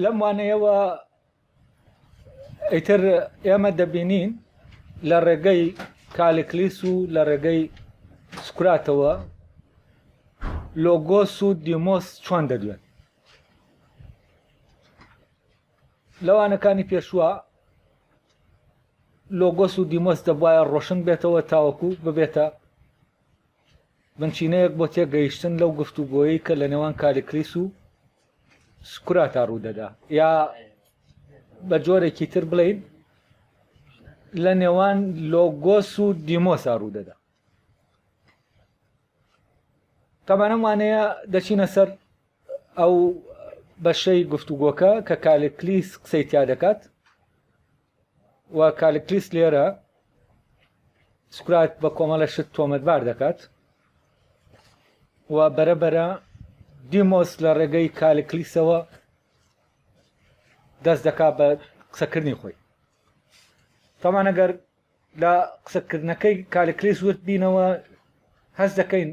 لەم وانەیەوە ئیتر ئێمە دەبینین لە ڕێگەی کالکلیس و لە ڕێگەی سوکراتەوە لۆگۆس و دیمۆس چۆن دەدوێن. لەوانەکانی پێشوە لۆگۆس و دیمۆس دەبواە ڕۆشن بێتەوە تاوەکو ببێتە بنچینەیەک بۆ تێگەیشتن لەو گفتوگۆیی کە لە نێوان کالکلیس و سکراتا ڕوودەدا، یا بە جۆرێکی تر بڵین لە نێوان لۆگۆس و دیمۆسا ڕوودەدا. تەمانەم وانەیە دەچینە سەر ئەو بەشەی گفتوگۆکە کە کالکلیس قسەی تیا دەکات و کالکلیس لێرە سکرات بە کۆمەڵە شت تۆمەتبار دەکات و بەرەبەرە دیمۆس لە ڕێگەی کالکلیسەوە دەست دەکات بە قسەکردنی خۆی. تەمان ئەگەر لە قسەکردنەکەی کالکلیس ورد بینەوە هەست دەکەین،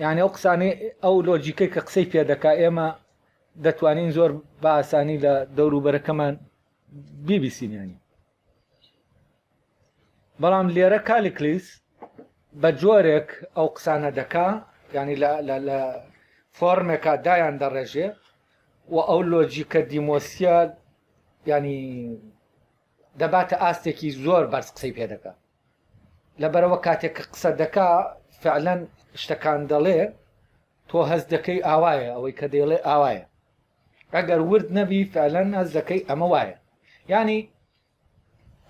یعنی ئەو قسانەی ئەو لۆجیکەی کە قسەی پێ دەکا ئێمە دەتوانین زۆر بە ئاسانی لە دەوروبەرەکەمان بیبیسینیانی. بەڵام لێرە کالکلیس بە جۆرێک ئەو قسانە دەکا، ینی لە فۆرمێکە دایان دەڕێژێ و ئەو لۆجیکە دیمۆسیە ینی دەباتە ئاستێکی زۆر بەرز قسەی پێ دەکا. لەبەرەوە کاتێک کە قسە دەکا فعلەن شتەکان دەڵێ تۆ هەست دەکەی ئاوایە، ئەوەی کە دەیڵێ ئاوایە. ئەگەر ورد نەبی فعلەن هەست دەکەی ئەمە وایە. ینی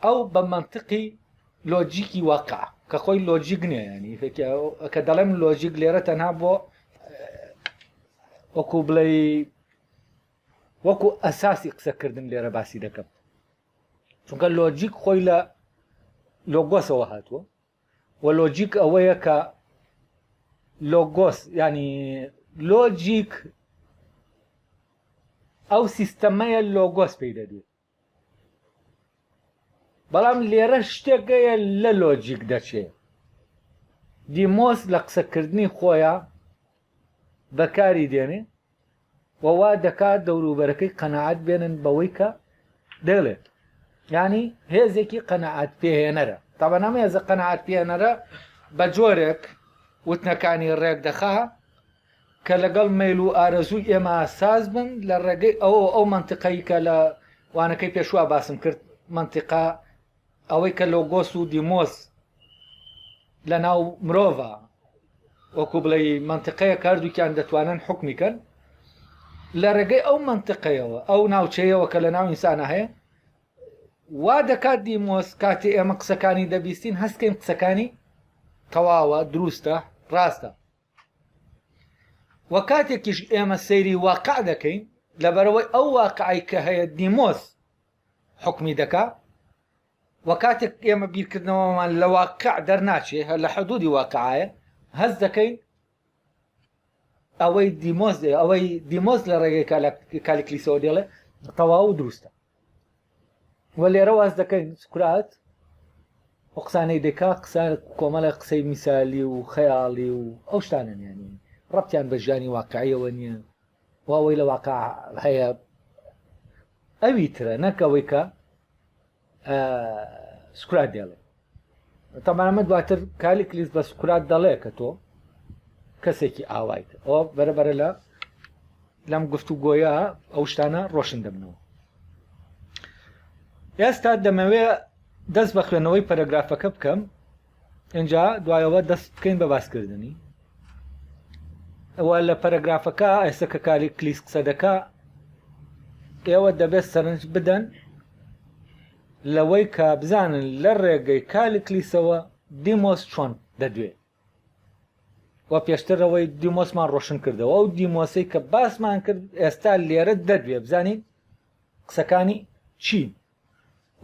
ئەو بە منطقی لۆجیکی واقع کە خۆی لۆجیک نییە، ینی کە دەڵێم لۆجیک لێرە تەنها بۆ وەکو بڵێ وەکو ئەساسی قسەکردن لێرە باسی دەکەم، چونکە لۆجیک خۆی لە لۆگۆسەوە هاتووە و لۆجیک ئەوەیە کە لۆگۆس ینی لۆجیک ئەو سیستەمەیە لۆگۆس پێی دەدوێت. بەڵام لێرە شتێکەیە لە لۆجیک دەچێت. دیمۆس لە قسەکردنی خۆیان بەکاری دێنێ وەوا دەکات دەوروبەرەکەی قەنەعەت بێنن بەوەی کە دەڵێت، ینی هێزێکی قەنەعەت پێهێنەرە. تاوە نەمە هێزە قەنەعەت پێهێنەرە بە جۆرێک وتنەکانی ڕێک دەخا کە لەگەڵ مەیل و ئارەزووی ئێمە ساز بن لە ڕێگەی ئەو منتیقەی کە لە وانەکەی پێشوا باسم کرد، منتیقا ئەوەی کە لۆگۆس و دیمۆس لە ناو مرۆڤە وەکو بڵێ منتیقەیە کاردووکیان دەتوانن حکمیکەن لە ڕێگەی ئەو منتیقەیەوە ئەو ناوچەیەوە کە لە ناو ئینسانە هەیە. وا دەکات دیمۆس کاتی ئێمە قسەکانی دەبیستین هەستکەین قسەکانی تەواوە دروستە ڕاستە، و کاتێکیش ئێمە سەیری واقع دەکەین لەبەرەوەی ئەو واقعی کە هەیە دیمۆس حکمی دەکا، و کاتێک ئێمە بیرکردنەوەمان لە واقع دەرناچێ لە حدودی واقعایە هەست دەکەین ئەوەی دیمۆس لە ڕێگەی کالکلیسەوە دێڵێ تەواو دروستە. و لێرە واز دەکەین سکرات و قسانەی دەکا قسە کۆمەڵە قسەی میسالی و خەیاڵی و ئەو شتانن، ینی ڕەبتیان بە ژیانی واقعیەوە نییە و ئەوەی لە واقع هەیە ئەوی ترە نەکەوەی کە سکرات دێڵێ. تەمامە دواتر کالکلیس بە سکرات دەڵێ کە تۆ کەسێکی ئاوایتە. ئەوە بەرەبەرە لەم گفتوگۆیە ئەو شتانە ڕۆشن دەبنەوە. ئێستا دەمەوێ دەست بە خوێنەوەی پەرەگرافەکە بکەم، اینجا دوایەوە دەست بکەین بە باسکردنی. ئەوە لە پەرەگرافەکە ئێستا کە کالکلیس قسە دەکا ئێوە دەبێت سەرنج بدەن لەوەی کە بزانن لە ڕێگەی کالکلیسەوە دیمۆس چۆن دەدوێت و پێشترەوەی دیمۆسمان ڕۆشن کردەوە. ئەو دیمۆسی کە باسمان کرد ئێستا لێرە دەدوێت بزانین قسەکانی چین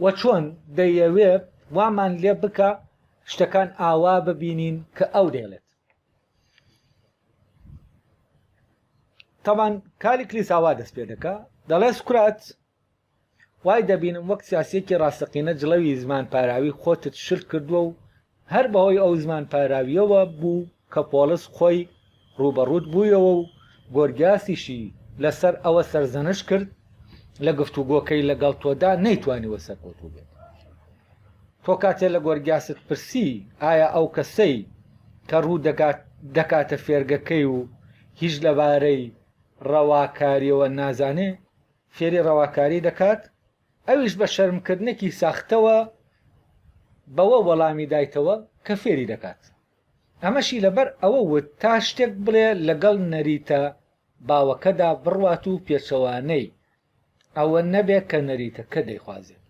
و چۆن دەیەوێت وامان لێ بکە شتەکان ئاوا ببینین کە ئەو دێڵێت. تەمان کالکلیس ئاوا دەست پێ دەکا دەڵێ سکرات وای دەبینم وەک سیاسێکی ڕاستەقینە جڵەوی زمان پاراوی خۆتت شرک کردووە و هەر بەهۆی ئەو زمان پاراویەوە بوو کە پۆلس خۆی ڕوبەڕوود بوویەوە و گۆرگاسیشی لەسەر ئەوە سەرزەنش کرد لە گفتوگۆکەی لەگەڵ تۆدا نەیتوانیوە سەرکەوتوو بێت. تۆ کاتێ لە گۆرگیاست پرسی ئایا ئەو کەسەی کە ڕوو دەکاتە فێرگەکەی و هیچ لەبارەی ڕەواکاریەوە نازانێ فێری ڕەواکاری دەکات، ئەویش بە شەرمکردنێکی ساختەوە بەوە وەڵامی دایتەوە کە فێری دەکات. ئەمەشی لەبەر ئەوە وت تا شتێک بڵێ لەگەڵ نەریتە باوەکەدا بڕوات و پێچەوانەی ئەوە نەبێت کە نەریتەکە دەیخوازێت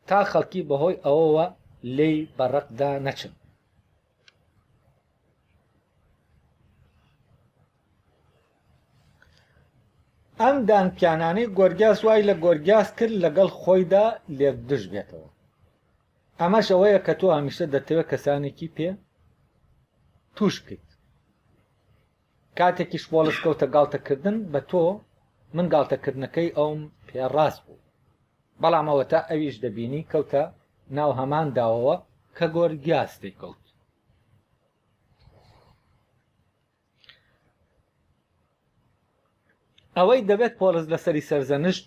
تا خەڵکی بەهۆی ئەوەوە لێی بەڕقدا نەچن. ئەم دانپیانانەی گۆرگیاس وای لە گۆرگیاس کرد لەگەڵ خۆیدا لێکدژ بێتەوە. ئەمەش ئەوەیە کە تۆ هەمیشە دەتەوێت کەسانێکی پێ توش بکەیت. کاتێکیش پۆلیس کەوتە گاڵتەکردن بە تۆ من گاڵتەکردنەکەی ئەوم پێڕاست بوو، بەڵام ئەوە تا ئەویش دەبینی کەوتە ناو هەمان داوەوە کە گۆرگیاس دەیکەوت. ئەوەی دەبێت پۆلیس لەسەری سەرزەنشت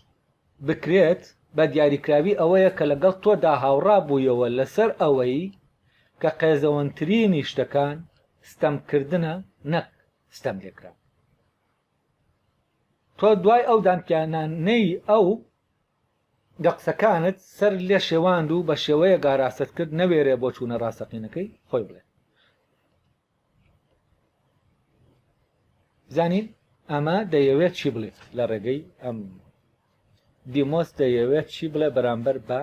بکرێت بە دیاریکراوی ئەوەیە کە لەگەڵ تۆدا هاوڕا بوویەوە لەسەر ئەوەی کە قێزەوەنترینی شتەکان ستەمکردنە نەک ستەم لێکرا. تۆ دوای ئەو دانپیانانەی ئەو دەقسەکانت سەر لێ شێواند و بە شێوەیە گاراست کرد نەوێرێ بۆ چوونە ڕاستەقینەکەی خۆی بڵێ. زانین ئەمە دەیەوێت چی بڵێت لە ڕێگەی ئەم دیمۆس دەیەوێت چی بڵێ بەرامبەر بە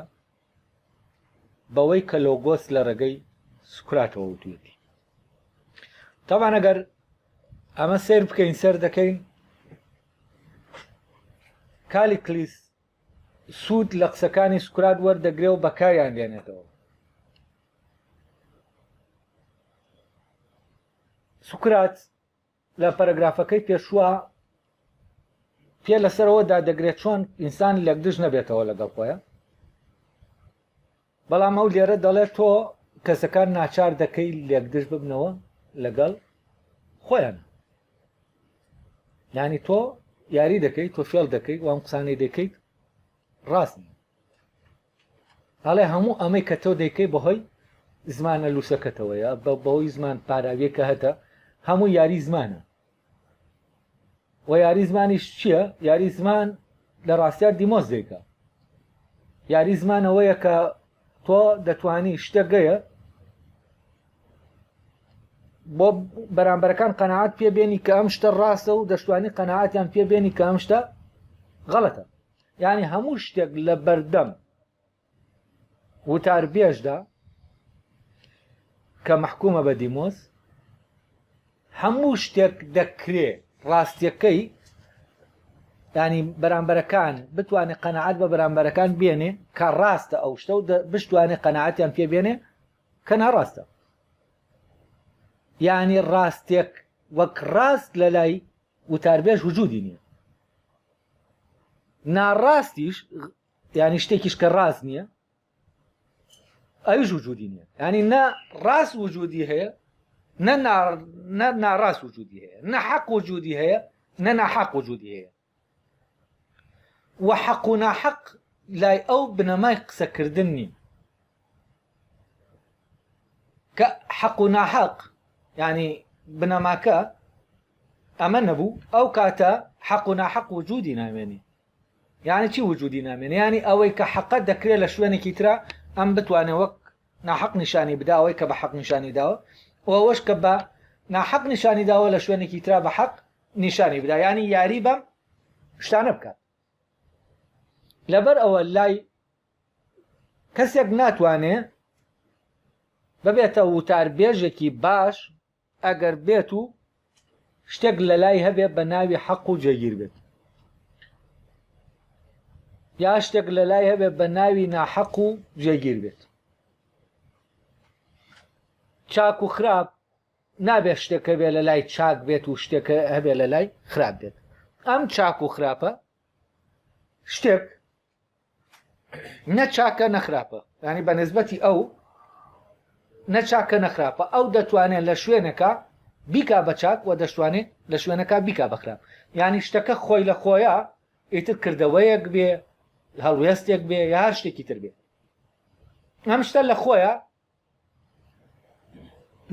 بەوەی کە لۆگۆس لە ڕێگەی سوکراتەوە وتوێتی. تاوان ئەگەر ئەمە سیر بکەین سەر دەکەین کالیکلیس سوود لە قسەکانی سوکرات وەردەگرێ و بەکاریان دێنێتەوە. سوکرات لە پەرەگرافەکەی پێشووە پێ لەسەرەوەدا دەگرێت چۆن ئینسان لەکدژ نەبێتەوە لەگەڵ خۆیە، بەڵام ئەو لێرە دەڵێت تۆ کەسەکان ناچار دەکەی لێکدژ ببنەوە لەگەڵ خۆیان. یعنی تۆ یاری دەکەیت، تۆ فێڵ دەکەیت، وام قسانەی دەکەیت ڕاست نیە. هەڵێ هەموو ئەمەی کە تۆ دەیکەی بەهۆی زمانە لووسەکەتەوەیە، بەهۆی زمان پاراویەکە هەتە هەموو یاری زمانە. و یاری زمانیش چییە؟ یاری زمان لە ڕاستیا دیمۆس دەیکە. یاری زمان ئەوەیە کە تۆ دەتوانی شتێکگەیە بۆ بەرامبەرەکان قەناعەت پێبێنی کە ئەم شتە ڕاستە و دەشتوانی قەناعەتیان پێبێنی کە ئەم شتە غەڵەتە. یعنی هەموو شتێک لە بەردەم وتاربێژدا کە محکومە بە دیمۆس هەموو شتێک دەکرێت ڕاستیەکەی، ینی بەرامبەرەکان بتوانێت قەناعەت بە بەرامبەرەکان بێنێ کە ڕاستە ئەو شتە و بشتوانێت قەناعەتیان پێبێنێ کە ناڕاستە. یعنی ڕاستێک وەک ڕاست لە لای وتاربێژ وجودی نییە. ناڕاستیش ینی شتێکیش کە ڕاست نییە ئەویش وجودی نییە. ینی نە ڕاست وجودی هەیە نە ناڕاست وجودی هەیە، نە حەق وجودی هەیە نە ناحەق وجودی هەیە. و حەق و ناحەق لای ئەو بنەمای قسەکردن نین کە حەق و ناحەق ینی بنەماکە ئەمە نەبوو ئەو کاتە حەق و ناحەق وجودی نامێنی. یعنی چی وجودی نامێنی؟ ینی ئەوەی کە حەقە دەکرێت لە شوێنێکی ترە ئەم بتوانێت وەک ناحەق نیشانی بدا ئەوەی کە بە حەق نیشانی داوە، و ئەوەش کە بە ناحەق نیشانی داوە لە شوێنێکی ترا بە حەق نیشانی بدا. ینی یاری بەم شتانە بکات. لەبەر ئەوە لای کەسێک ناتوانێت ببێتە وتاربێژێکی باش ئەگەر بێت و شتێک لە لای هەبێت بە ناوی حەق و جێگیر بێت، یا شتێک لە لای هەبێت بە ناوی ناحەق و جێگیر بێت. چاک و خراپ نابێت شتێکە بێت لە لای چاک بێت و شتێکە هەبێت لە لای خراپ بێت. ئەم چاک و خراپە شتێک نە چاکە نەخراپە، ینی بە نسبەتی ئەو نە چاکە نەخراپە. ئەو دەتوانێت لە شوێنێکە بیکا بە چاک و دەشتوانێت لە شوێنەکە بیکا بەخراپ یعنی شتەکە خۆی لە خۆیە ئیتر کردەوەیەک بێ هەڵوێستێک بێ یا هەر شتێکی تر بێ ئەم شتە لە خۆیە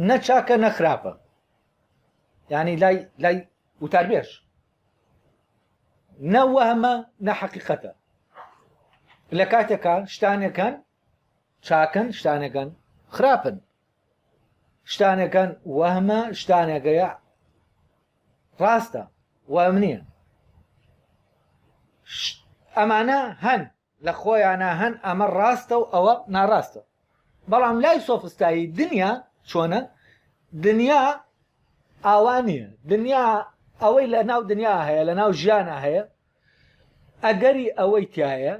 نەچاکە نەخراپە یعنی لای وتاربێژ نەوەهمە نەحەقیقەتە لە کاتێکە شتانەکان چاکن شتانەکان خراپن شتانەکان وەهمە شتانەکەیە ڕاستە وەهم نییە ئەمانە هەن لە خۆیانە هەن ئەمە ڕاستە و ئەوە ناڕاستە بەڵام لای سۆفستایی دنیا چۆنە دنیا ئاوانیە دنیا ئەوەی لە ناو دنیا هەیە لە ناو ژیانە هەیە ئەگەری ئەوەی تایە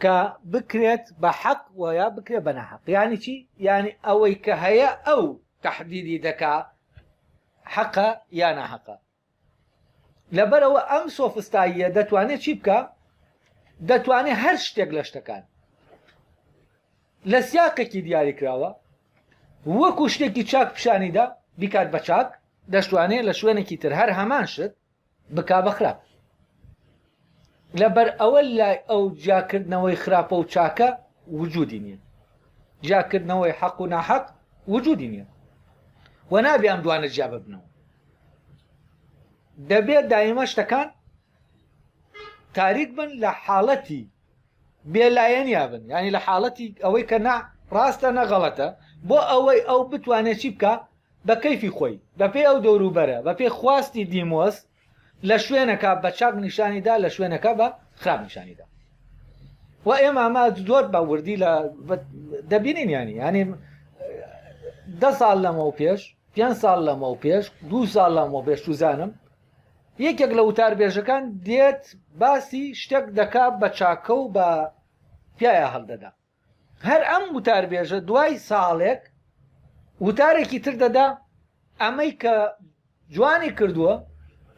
کە بکرێت بە حەق ویا بکرێت بە نەحەق یعنی چی یعنی ئەوەی کە هەیە ئەو تەحدیدی دەکا حەقە یا ناحەقە لەبەرەوە ئەم سۆفستاییە دەتوانێت چی بکە دەتوانێت هەر شتێک لە شتەکان لە سیاقێکی دیاری کراوە وەکو شتێکی چاک پیشانیدا بیکات بە چاک دەشتوانێت لە شوێنێکی تر هەر هەمان شت بک بە خراپ لەبەر ئەوە لای ئەو جاکردنەوەی خراپە و چاکە وجودی نییە جاکردنەوەی حەق و ناحەق وجودی نییە و نابێ ئەم دوانە جیا ببنەوە دەبێت دائیمە شتەکان تاریک بن لە حاڵەتی بێلایەنیا بن ینی لە حاڵەتی ئەوەی کە ڕاستە نەغەڵەتە بۆ ئەوەی ئەو بتوانێت چی بکە بە کەیفی خۆی بە پێی ئەو دەوروبەرە بە پێی خواستی دیمۆس لە شوێنەکە بە چاک نیشانیدا لە شوێنەکە بە خراپ نیشانیدا و ئێمە ئەمە زۆر باوردی لە دەبینین ینی 10 ساڵ لەمەوە پێش 5 ساڵ لەمەوە پێش 2 ساڵ لەمەوە پێش توزانم یەکێک لە وتاربێژەکان دێت باسی شتێک دەکات بە چاکە و بە پیایە هەڵدەدا هەر ئەم وتاربێژە دوای ساڵێک وتارێکی تر دەدا ئەمەی کە جوانی کردووە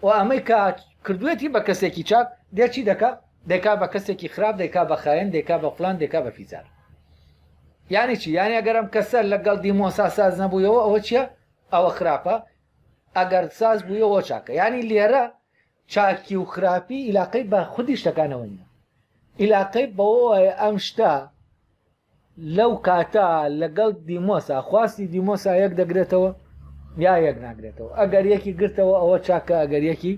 و ئەمەی کە کردوێتی بە کەسێکی چاک دێچی دەکا بە کەسێکی خراپ دەکا بە خاین دەکا بە فلان دەکا بە فیزار یعنی چی یعنی ئەگەرم کەسە لەگەڵ دیمۆسا ساز نەبوویەوە ئەوە چییە ئەوە خراپە ئەگەر ساز بوویەوە چاکە ینی لێرە چاکی و خراپی ئیلاقەی بە خودی شتەکانەوە نیە ئیلاقەی بەوە ئەم شتە لەو کاتە لەگەڵ دیمۆسا خواستی دیمۆسا یەک دەگرێتەوە یا یەک ناگرێتەوە ئەگەر یەکی گرتەوە ئەوە چاکە ئەگەر یەکی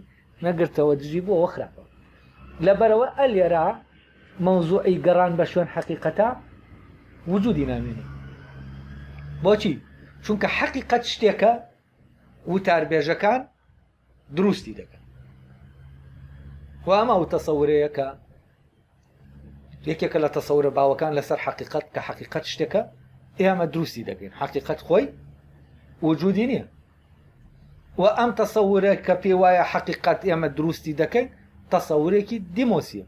نەگرتەوە دژی بوو ئەوە خراپە لەبەرەوە ئەلێرا مەوزوعی گەڕان بە شوێن حەقیقەتە وجودی نامێنێ بۆچی چونکە حەقیقەت شتێکە وتاربێژەکان دروستی دەکەن و ئەمە و تەسەورەیە کە یەکێکە لە تەسەورە باوەکان لەسەر حەقیقەت کە حەقیقەت شتێکە ئێمە دروستی دەکەین حەقیقەت خۆی وجودی نییە و ئەم تەسەورە کە پێی وایە حەقیقەت ئێمە دروستی دەکەین تەسەورێکی دیمۆسیە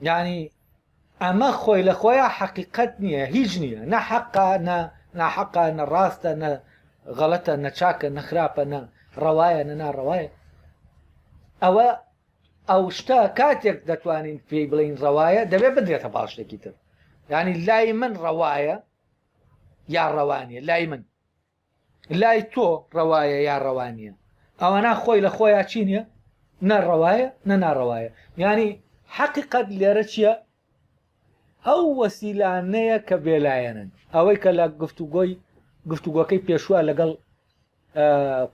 یعنی ئەمە خۆی لە خۆیان حەقیقەت نییە هیچ نییە نە حەقا ناحەقا نە ڕاستە نە غەڵەتە نە چاکە نە خراپە نە ڕەوایە نە ناڕەوایە ئەوە ئەو شتە کاتێک دەتوانین پێی بڵین ڕەوایە دەبێت بدرێتە باڵشتێکی تر ینی لای من ڕەوایە یا ڕەوانیە لای من لای تۆ ڕەوایە یا ڕەوانیە ئەوە ناخۆی لە خۆیان چی نییە نە ڕەوایە نە ناڕەوایە ینی حەقیقەت لێرە چییە ئەو وەسیلانەیە کە بێلایەنن ئەوەی کە لە گفتوگۆکەی پێشووە لەگەڵ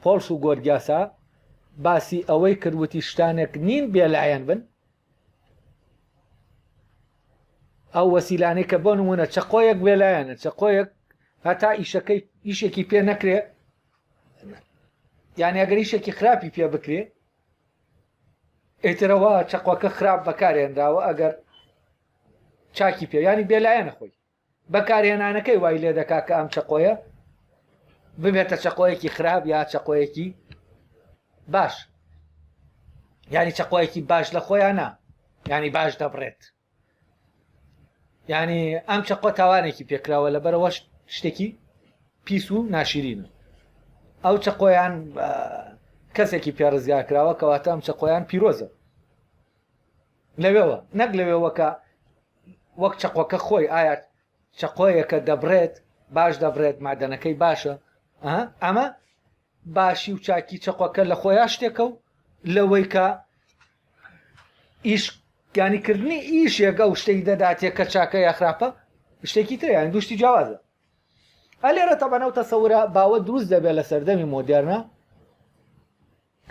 پۆلس و گۆرگیاسا باسی ئەوەی کردوتی شتانێک نین بێلایەن بن ئەو وەسیلانەی کە بۆ نمونە چەقۆیەک بێلایەنە چەقۆیەک هەتا ئیشێکی پێ نەکرێ یعنی ئەگەر ئیشێکی خراپی پێ بکرێ ئیترەوە چەقۆکە خراپ بەکارهێنراوە ئەگەر چاکی پێ ینی بێلایەنە خۆی بەکارهێنانەکەی وای لێ دەکا کە ئەم چەقۆیە ببێتە چەقۆیەکی خراپ یا چەقۆیەکی باش ینی چەقۆیەکی باش لە خۆیان نا ینی باش دەبڕێت ینی ئەم چەقۆ تاوانێکی پێکراوە لەبەرەوە شتێکی پیس و ناشرینە ئەو چەقۆیان کەسێکی پێڕزگار کراوە کەواتە ئەم چەقۆیان پیرۆزە لەوێەوە نەک لەوێەوە کە وەک چەقۆکە خۆی ئایا چەقۆیەکە دەبڕێت باش دەبرێت مادەنەکەی باشە ئەمە باشی و چاکی چەقۆکە لە خۆیان شتێکە و لەوەی کە ئیشگانیکردنی ئیشێکە و شتێک دەداتێک کە چاکە یا خراپە شتێکی تر یان دوشتی جیاوازە. لێرە تەبەنەو تەسەورە باوە دروست دەبێت لە سەردەمی مۆدێرنە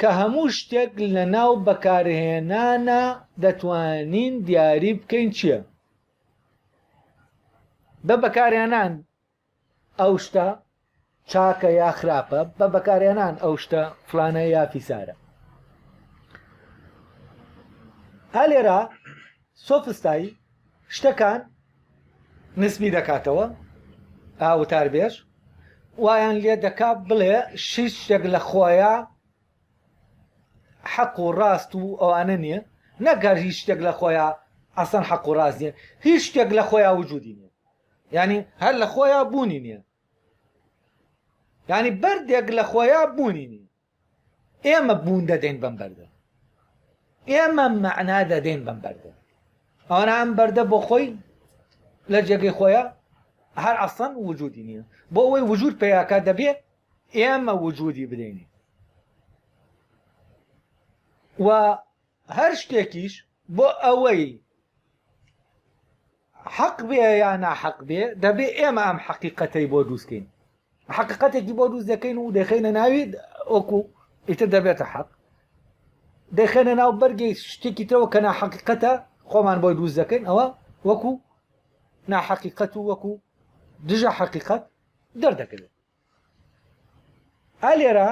کە هەموو شتێک لە ناو بەکارهێنانە دەتوانین دیاری بکەین چییە؟ بە بەکارهێنان ئەو شتە چاکە یا خراپە، بە بەکارهێنان ئەو شتە فلانە یا فیسارە. لێرە سۆفستایی شتەکان نسبی دەکاتەوە ئاوتار بێش وایان لێ دەکات بڵێ شیش شتێک لە خۆیە حەق و ڕاست و ئەوانە نییە، نەگەر هیچ شتێک لە خۆیە ئەسەن حەق و ڕاست نییە، هیچ شتێک لە خۆیە وجودی نییە، یعنی هەر لە خۆیە بوونی نییە، یعنی بەردێک لە خۆیە بوونی نییە. ئێمە بوون دەدەین بەم بەردە، ئێمە مەعنا دەدەین بەم بەردە، ئەوانە ئەم بەردە بۆ خۆی لە جێگەی خۆیە هەر ئەسەن وجودی نییە، بۆ ئەوەی وجود پێیاکە دەبێت ئێمە وجودی بدەینی. و هەر شتێکیش بۆ ئەوەی حەق بێ یا ناحەق بێ دەبێ ئێمە ئەم حەقیقەتەی بۆ دروستکەین، حەقیقەتێکی بۆ دروست دەکەین و دەخەینە ناوی ئۆکو ئیتر دەبێتە حەق، دەخێنە ناو بەرگی شتێکی ترەوە کە ناحەقیقەتە خۆمان بۆی دروست دەکەین، ئەوە وەکو ناحەقیقەت و وەکو دژە حەقیقەت دەردەکەوێت. لێرە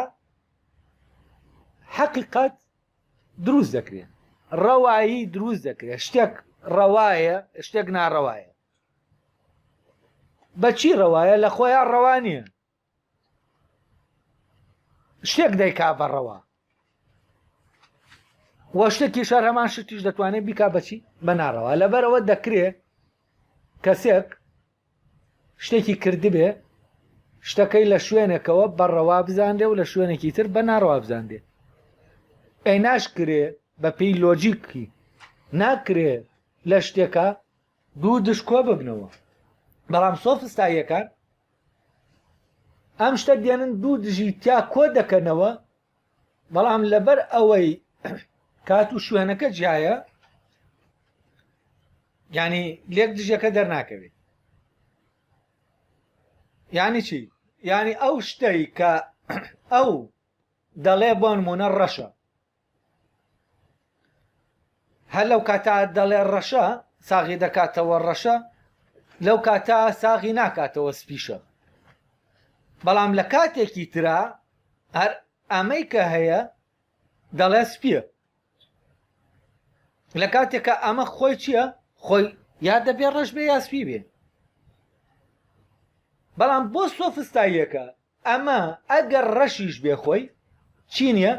حەقیقەت دروست دەکرێت، ڕەوایی دروست دەکرێت، شتێک ڕەوایە شتێک ناڕەوایە. بەچی ڕەوایە؟ لە خۆیان ڕەوا نییە، شتێک دەیکا بە ڕەوا وە شتێکی شار هەمان شتیش دەتوانێت بیکا بەچی بە ناڕەوا. لەبەرەوە دەکرێت کەسێک شتێکی کردبێ شتەکەی لە شوێنێکەوە بە ڕەوا بزاندێ و لە شوێنێکی تر بە ناڕەوا بزاندێ. ئەی ناشکرێ بە پێی لۆجیکی ناکرێ لە شتێکە دوو دشکۆ ببنەوە. بەڵام سۆفستاییەکان ئەم شتە دێنن دوو دژی تیا کۆ دەکەنەوە، بەڵام لەبەر ئەوەی کات و شوێنەکە جیایە یعنی لێک دژەکە دەرناکەوێت. یعنی چی؟ یعنی ئەو شتەی کە ئەو دەڵێ بۆ نمونە ڕەشە، هەر لەو کاتا دەڵێ ڕەشە ساغی دەکاتەوە ڕەشە، لەو کاتا ساغی ناکاتەوە سپیشە. بەڵام لە کاتێکی ترا هەر ئەمەی کە هەیە دەڵێ سپیە، لە کاتێکە ئەمە خۆی چییە؟ خۆی یا دەبێ ڕەش بێ یا سپی بێ. بەڵام بۆ سۆفستاییەکە ئەمە ئەگەر ڕەشیش بێ خۆی چی نییە؟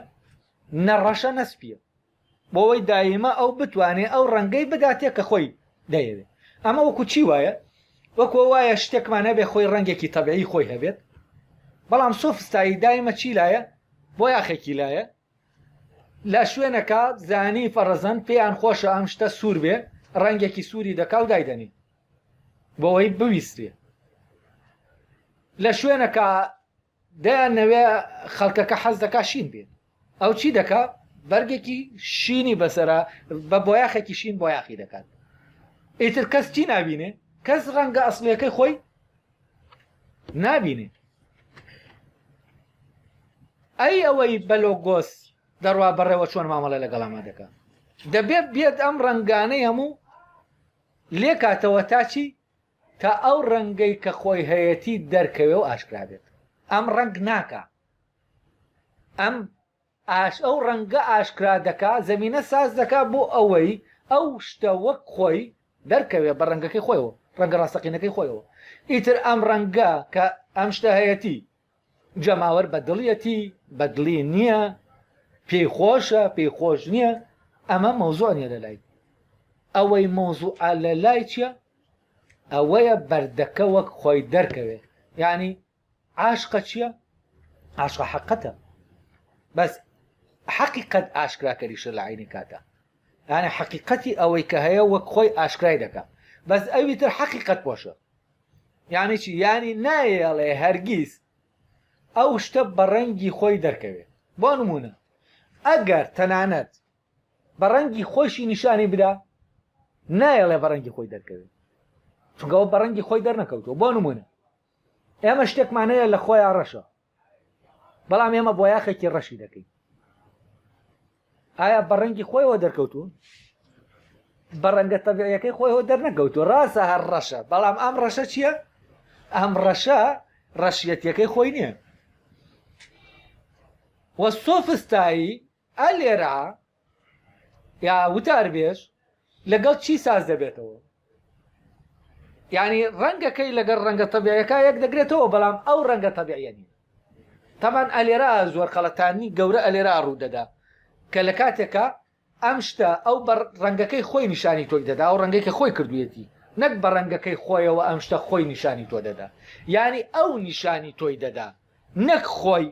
نەڕەشە نەسپیە، بۆەوەی دایمە ئەو بتوانێت ئەو ڕەنگەی بداتێ کە خۆی دەیەوێت. ئەمە وەکو چی وایە؟ وەکو وایە شتێکمان هەبێ خۆی ڕەنگێکی تەبیعی خۆی هەبێت، بەڵام سۆفستایی دایمە چی لایە؟ بۆ یاخێکی لایە لە شوێنەکە زانی فەرەزەن پێیان خۆشە ئەم شتە سوور بێ، ڕەنگێکی سووری دەکا و دایدەنی بۆەوەی بویستێ. لە شوێنەکە دەیانەوێ خەڵکەکە حەز دەکا شین بێت، ئەو چی دەکا؟ بەرگێکی شینی بەسەرە بە بۆیاخێکی شین بۆیاخی دەکات. ئیتر کەس چی نابینێ؟ کەس ڕەنگە ئەسڵیەکەی خۆی نابینێ. ئەی ئەوەی بەلۆگۆس دەڕوا بەڕێوە چۆن مامەڵە لەگەڵاما دەکا دەبێت بێت ئەم ڕەنگانەی هەموو لێ کاتەوە تا چی؟ تا ئەو ڕەنگەی کە خۆی هەیەتی دەرکەوێ و ئاشکرا بێت. ئەم ڕەنگ ناکە، ئەم ئەو ڕەنگە ئاشکرا دەکا، زەمینە ساز دەکا بۆ ئەوەی ئەو شتە وەک خۆی دەرکەوێ بە ڕەنگەکەی خۆیەوە، ڕەنگە ڕاستەقینەکەی خۆیەوە. ئیتر ئەم ڕەنگە کە ئەم شتە هەیەتی جەماوەر بەدڵیەتی بەدڵی نییە، پێی خۆشە پێی خۆش نییە، ئەمە مەوزوع نیە لە لای ئەوەی مەوزوع لە لای چییە؟ ئەوەیە بەردەکە وەک خۆی دەرکەوێ. یعنی عاشقە چییە؟ عاشقە حەقەتە، بەس حەقیقەت ئاشکراکەریشە لە عینی کاتە، یعنی حەقیقەتی ئەوەی کە هەیە وەک خۆی ئاشکرای دەکات، بەس ئەوی تر حەقیقەت بۆشە. یانی چی ینی نایەڵێ هەرگیز ئەو شتە بە ڕەنگی خۆی دەرکەوێت بۆ نمونە ئەگەر تەنانەت بە ڕەنگی خۆشی نیشانی بدا نایەڵێ بە ڕەنگی خۆی دەرکەوێت چونکەەوە بە ڕەنگی خۆی دەرنەکەوتەوە بۆ نمونە ئێمە شتێکمانەیە لە خۆیان ڕەشە بەڵام ئێمە بۆ یاخێکی ڕەشی دەکەین ئایا بە ڕەنگی خۆیەوە دەرکەوتون بە ڕەنگە تەبیعیەکەی خۆیەوە دەرنەکەوتووە ڕاستە هەر ڕەشە بەڵام ئەم ڕەشە چییە ئەم ڕەشە ڕەشیەتیەکەی خۆی نییە وە سۆفستایی ئە لێرە یا وتاربێژ لەگەڵ چی ساز دەبێتەوە یعنی ڕەنگەکەی لەگەڵ ڕەنگە تەبیعیەکە یەک دەگرێتەوە بەڵام ئەو ڕەنگە تەبیعیە نیە تەمان ئەلێرا زۆر خەڵەتانی گەورە ئەلێرا ڕوودەدا کە لە کاتێکە ئەم شتە ئەو بە ڕەنگەکەی خۆی نیشانی تۆی دەدا ئەو ڕەنگەی کە خۆی کردوێتی نەک بە ڕەنگەکەی خۆیەوە ئەم شتە خۆی نیشانی تۆ دەدا یعنی ئەو نیشانی تۆی دەدا نەک خۆی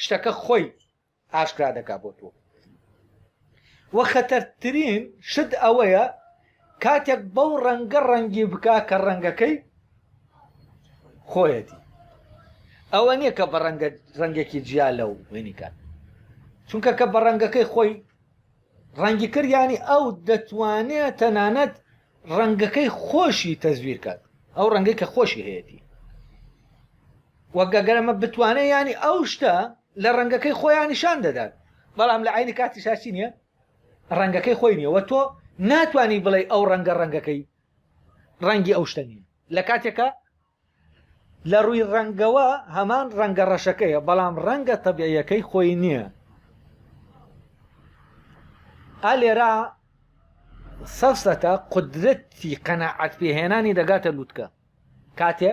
شتەکە خۆی ئاشکرا دەکا بۆ تۆ وە خەتەرترین شت ئەوەیە کاتێک بەو ڕەنگە ڕەنگی بکا کە ڕەنگەکەی خۆیەتی ئەوە نییە کە بە ڕەنگێکی جیا لەو وێنیکات چونکە کە بە ڕەنگەکەی خۆی ڕەنگی کردیانی ئەو دەتوانێت تەنانەت ڕەنگەکەی خۆشی تەزویر کات ئەو ڕەنگەی کە خۆشی هەیەی وەگەگەرەمە بتوانێت ینی ئەو شتە لە ڕەنگەکەی خۆیان نیشان دەدات بەڵام لە عینی کاتی شاچی نییە ڕەنگەکەی خۆی نییە وە تۆ ناتوانانی بڵێ ئەو ڕەنگەکەی ڕەنگی ئەو شتە نیە لە کاتێکە لە ڕووی ڕەنگەوە هەمان ڕەنگە ڕەشەکەیە بەڵام ڕەنگە تەبیعیەکەی خۆی نییە ئا لێرە سەفسەتە قودرەتی قەناعەت پێهێنانی دەگاتە لووتکە کاتێ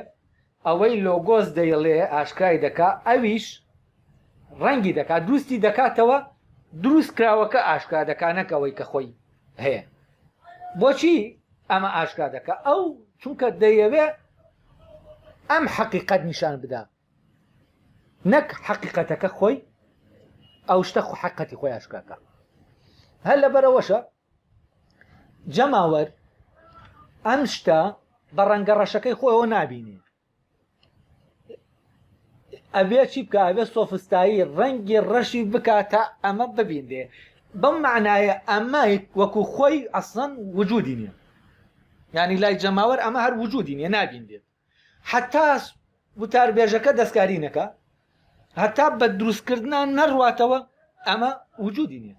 ئەوەی لۆگۆز دەیڵێ ئاشکای دەکا ئەویش ڕەنگی دەکات دروستی دەکاتەوە دروست کراوەکە ئاشکا دەکانەکەوەی کە خۆی هەیە بۆچی ئەمە ئاشکا دەکە ئەو چونکە دەیەوێ ئەم حەقیقەت نیشان بدا نەک حەقیقەتەکە خۆی ئەو شتە حەقیقەتی خۆی ئاشکاکە هەر لەبەرەوەشە جەماوەر ئەم شتە بە ڕەنگە ڕەشەکەی خۆیەوە نابینێ ئەبێ چی بکە ئەبێ سۆفستایی ڕەنگی ڕەشی بکاتە ئەمە ببیندێ بەم معنایە ئەمە وەکو خۆی ئەسڵەن وجودی نییە ینی لای جەماوەر ئەمە هەر وجودی نییە نابیندێت حتا وتاربێژەکە دەستکاری نەکە هەتا بە دروستکردنان نەڕواتەوە ئەمە وجودی نییە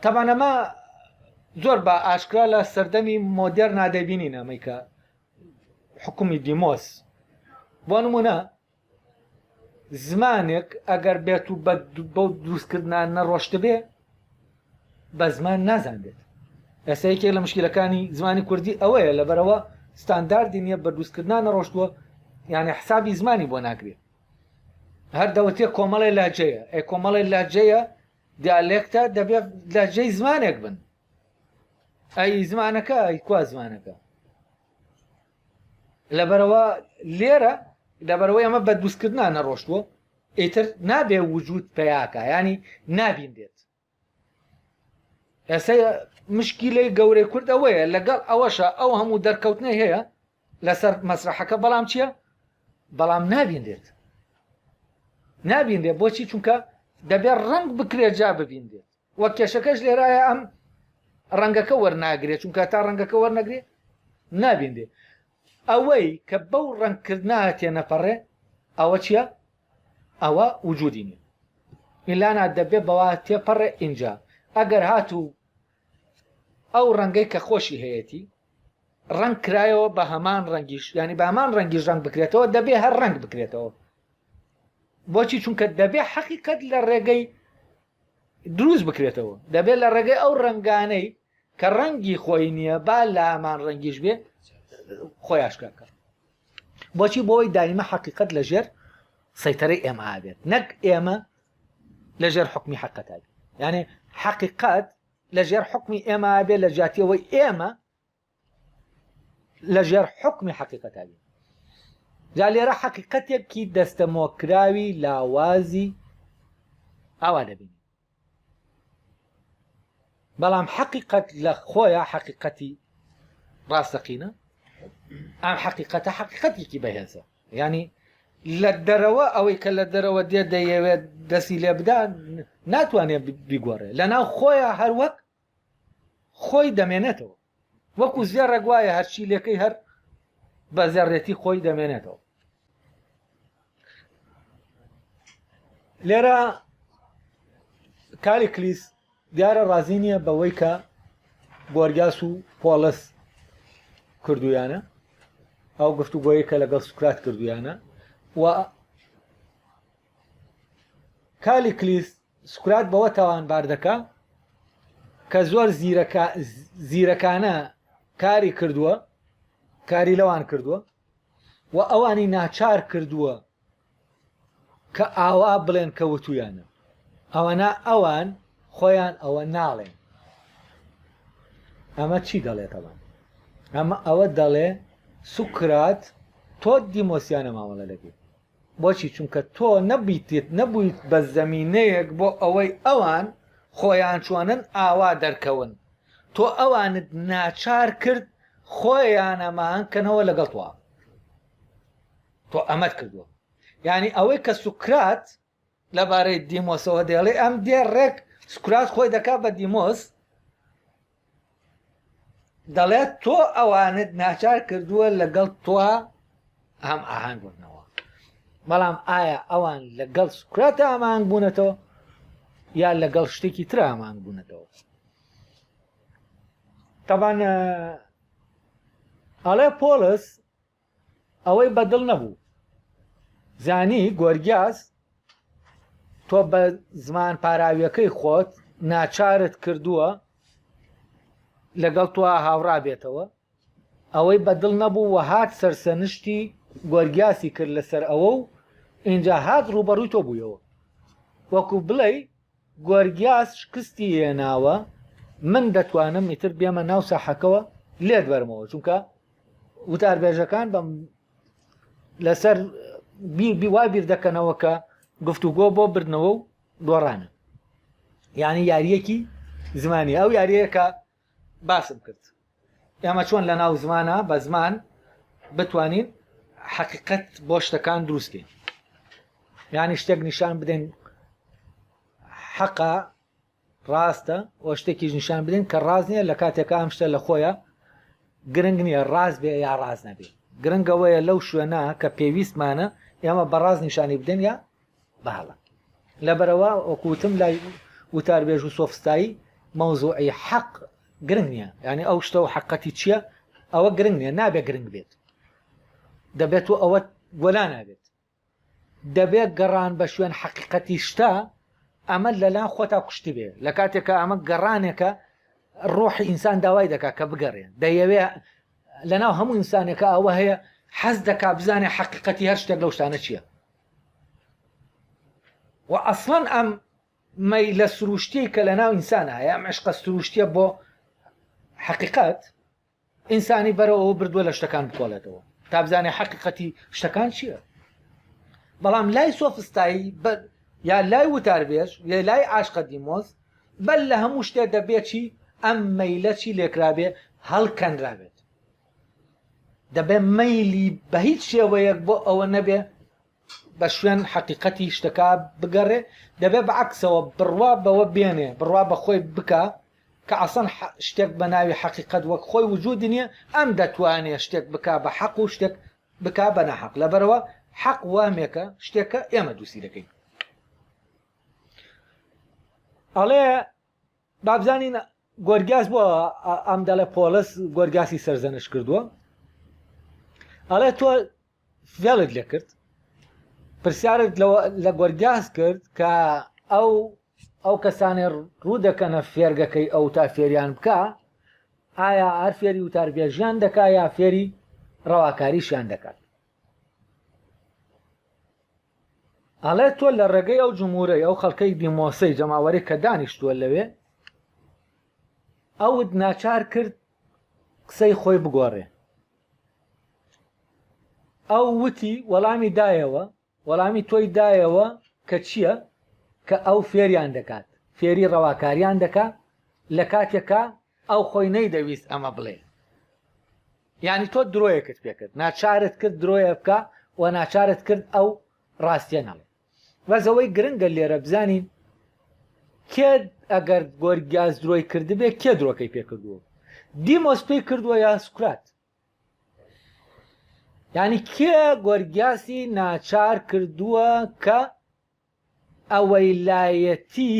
تەبانەمە زۆر بە ئاشکرا لە سەردەمی مۆدێر نادەبینین ئەمەی کە حکومی دیمۆس بۆ نمونە زمانێک ئەگەر بێت و بەو دروستکردنان نەڕۆشت بێ بە زمان نازانێت ئێستا یەکێک لە مشکلەکانی زمانی کوردی ئەوەیە لەبەرەوە ستانداردی نییە بە دروستکردنان نەڕۆشتووە یعنی حسابی زمانی بۆ ناکرێت هەر دەوتێ کۆمەڵی لاجەیە ئەی کۆمەڵی لاجەیە دیالێکتە دەبێت لاجەی زمانێک بن ئەی زمانەکە ئەی کوا زمانەکە لەبەرەوە لێرە لەبەرەوەی ئەمە بە دروستکردنان نەڕۆشتووە ئیتر نابێ وجود پێیاکە ینی نابیندێت ئێستا مشکیلەی گەورەی کورد ئەوەیە لەگەڵ ئەوەشە ئەو هەموو دەرکەوتنە هەیە لەسەر مەسرحەکە بەڵام چییە بەڵام نابیندێت نابیندێت بۆچی چونکە دەبێت ڕنگ بکرێت جا ببیندێت وەک کێشەکەش لێرایە ئەم ڕەنگەکە وەرناگرێت چونکە تا ڕەنگەکە وەرنەگرێت نابیندێت ئەوەی کە بەو ڕەنگکردنا تێنەپەڕێ ئەوە چییە ئەوە وجودی نیە میلانا دەبێت بەوا تێپەڕێ ئینجا ئەگەر هاتوو ئەو ڕەنگەی کە خۆشی هەیەی ڕنگ کرایەوە بە هەمان ڕەنگیش ینی بە هەمان ڕەنگیش ڕنگ بکرێتەوە دەبێ هەر ڕنگ بکرێتەوە بۆچی چونکە دەبێ حەقیقەت لە ڕێگەی دروست بکرێتەوە دەبێت لە ڕێگەی ئەو ڕەنگانەی کە ڕەنگی خۆی نییە با لە هەمان ڕەنگیش بێ خۆی ئاشکراکە بۆچی بۆەوەی دایمە حەقیقەت لەژێر سەیتەرەی ئێمە ئابێت نەک ئێمە لەژێر حکمی حەقەت ئابێت یعنی حەقیقەت لەژێر حکمی ئێمە ئابێت لە جاتیەوەی ئێمە لەژێر حکمی حەقیقەت ئابێت جا لێرە حەقیقەتێکی دەستەمۆکراوی لاوازی ئاوا دەبین بەڵام حەقیقەت لە خۆیە حەقیقەتی ڕاستەقینە ئەم حەقیقەتە حەقیقەتێکی بەهێزە ینی لە دەرەوە ئەوەی کە لە دەرەوە دێ دەیەوێت دەستی لێ بدا ناتوانێت بیگۆڕێ لەناو خۆیان هەروەک خۆی دەمێنێتەوە وەکو زێر ڕێگوایە هەرچی لێکەی هەر بە زێڕێتی خۆی دەمێنێتەوە. لێرە کالیکلیس دیارە ڕازی نییە بەوەی کە گۆرگاس و پۆلس کردویانە ئەو گفتوگۆیی کە لەگەڵ سوکرات کردویانە و کالیکلیس سوکرات بەوە تاوانبار دەکا کە زۆر زیرەکانە کاری کردووە کاری لەوان کردووە و ئەوانی ناچار کردووە کە ئاوا بڵێن کە وتویانە ئەوەنا ئەوان خۆیان ئەوە ناڵێن. ئەمە چی دەڵێتەوە؟ ئەمە ئەوە دەڵێ سوکرات تۆ دیمۆسیانە ماوەڵە لەبێت بۆچی چونکە تۆ نەبوویت بە زەمینەیەک بۆ ئەوەی ئەوان خۆیان چۆنن ئاوا دەرکەون تۆ ئەوانت ناچار کرد خۆیان ئەمانکەنەوە لەگەڵ تۆ ئەمەت کردووە. یعنی ئەوەی کە سوکرات لەبارەی دیمۆسەوە دێڵێ ئەم دێ ڕێک سوکرات خۆی دەکا بە دیمۆس دەڵێت تۆ ئەوانت ناچار کردووە لەگەڵ تۆ هەم ئاهانگ بوونەوە. بەڵام ئایا ئەوان لەگەڵ سوکراتە ئامانگ بوونەتەوە یا لەگەڵ شتێکی تر ئامانگ بوونەتەوە؟ تەبان ئەڵێ پۆلس ئەوەی بەدڵ نەبوو زانی گۆرگاس تۆ بە زمان پاراویەکەی خۆت ناچارت کردووە لەگەڵ تۆ هاوڕا بێتەوە ئەوەی بەدڵ نەبوو و هات سەرسەنشتی گۆرگاسی کرد لەسەر ئەوە و اینجا هات ڕوبەڕووی تۆ بوویەوە وەکو بڵێ گۆرگاس شکستی هێناوە من دەتوانم ئیتر بێمە ناو ساحەکەوە لێت بەرمەوە چونکە وتاربێژەکان بەم لەسەر وای بیر دەکەنەوە کە گفتوگۆ بۆ بردنەوە و دۆڕانە یعنی یاریەکی زمانی ئەو یاریەکە باسم کرد ئێمە چۆن لە ناو زمانە بە زمان بتوانین حەقیقەت بۆ شتەکان دروستکەین یعنی شتێک نیشان بدەین حەقا ڕاستە و شتێکیش نیشان بدەین کە ڕاز نییە لە کاتێکە ئەم شتە لە خۆیە گرنگ نییە ڕاز بێ یا ڕاز نەبێ گرنگەوەیە لەو شوێنە کە پێویستمانە ئێمە بەڕاز نیشانی بدەین یا بەهڵە لەبەرەوە وەکوتم لای وتاربێژ و سۆفستایی مەوزوعی حەق گرنگ نییە ینی ئەو شتە و حەقەتی چییە ئەوە گرنگ نییە نابێ گرنگ بێت دەبێت و ئەوە وەلا نابێت دەبێت گەڕان بە شوێن حەقیقەتی شتە ئەمە لەلا خۆتا کوشتی بێ لە کاتێکە ئەمە گەڕانێکە ڕۆحی ئینسان داوای دەکات کە بگەڕێن دەیەوێ لەناو هەموو ئینسانێکە ئەوە هەیە حەز دەکا بزانێ حەقیقەتی هەر شتێک لەو شتانە چییە و ئەسڵەن ئەم مەی لە سروشتی کە لەناو ئینسانە هەیە ئەم عشقە سروشتیە بۆ حەقیقەت ئینسانی بەرەوە بردووە لە شتەکان بکۆڵێتەوە تا بزانێ حەقیقەتی شتەکان چییە. بەڵام لای سۆفستایی یا لای وتاربێژ یا لای عاشقە دیمۆس بەل لە هەموو شتێ دەبێت چی ئەم مەیلە چی لێکرابێ هەڵکەنرابێت دەبێ مەیلی بە هیچ شێوەیەک بۆ ئەوە نەبێ بە شوێن حەقیقەتی شتەکە بگەڕێ دەبێ بەعکسەوە بڕوا بەوە بێنێ بڕوا بە خۆی بکە کە ئەسڵ شتێک بە ناوی حەقیقەت وەک خۆی وجود نییە ئەم دەتوانێت شتێک بک بە حەق و شتێک بک بە نەحەق لەبەرەوە حەق وامێکە شتێکە ئێمە دووسی دەکەین. ئەڵێ بابزانین گۆرگاس بۆ ئەم دەڵێ پۆلس گۆرگاسی سەرزەنش کردووە ئەڵێ تۆ فێڵت لێ کرد پرسیارت لە گۆرگاس کرد کە ئەو کەسانێ ڕوو دەکەنە فێرگەکەی ئەو تا فێریان بکە ئایا هەر فێری وتاربێژیان دەکا یا فێری ڕەواکاریشیان دەکات. ئەڵێ تۆ لە ڕێگەی ئەو جمهورەی ئەو خەڵکەی دیمۆسەی جەماوەری کە دانیشتووە لەوێ ئەوت ناچار کرد قسەی خۆی بگۆڕێ ئەو وتی وەڵامی دایەوە وەڵامی تۆی دایەوە کە چییە کە ئەو فێریان دەکات فێری ڕەواکاریان دەکات لە کاتێکە ئەو خۆی نەیدەویست ئەمە بڵێ یعنی تۆ درۆیەکت پێکرد ناچارت کرد درۆیە بکە و ناچارت کرد ئەو ڕاستیە نەڵێ وەزەوەی گرنگە لێرە بزانین کێ ئەگەر گۆرگیاز درۆی کردبێ کێ درۆکەی پێکردووە دیمۆس پێی کردووە یا سوکرات یعنی کێ گۆرگیاسی ناچار کردووە کە ئەوەی لایەتی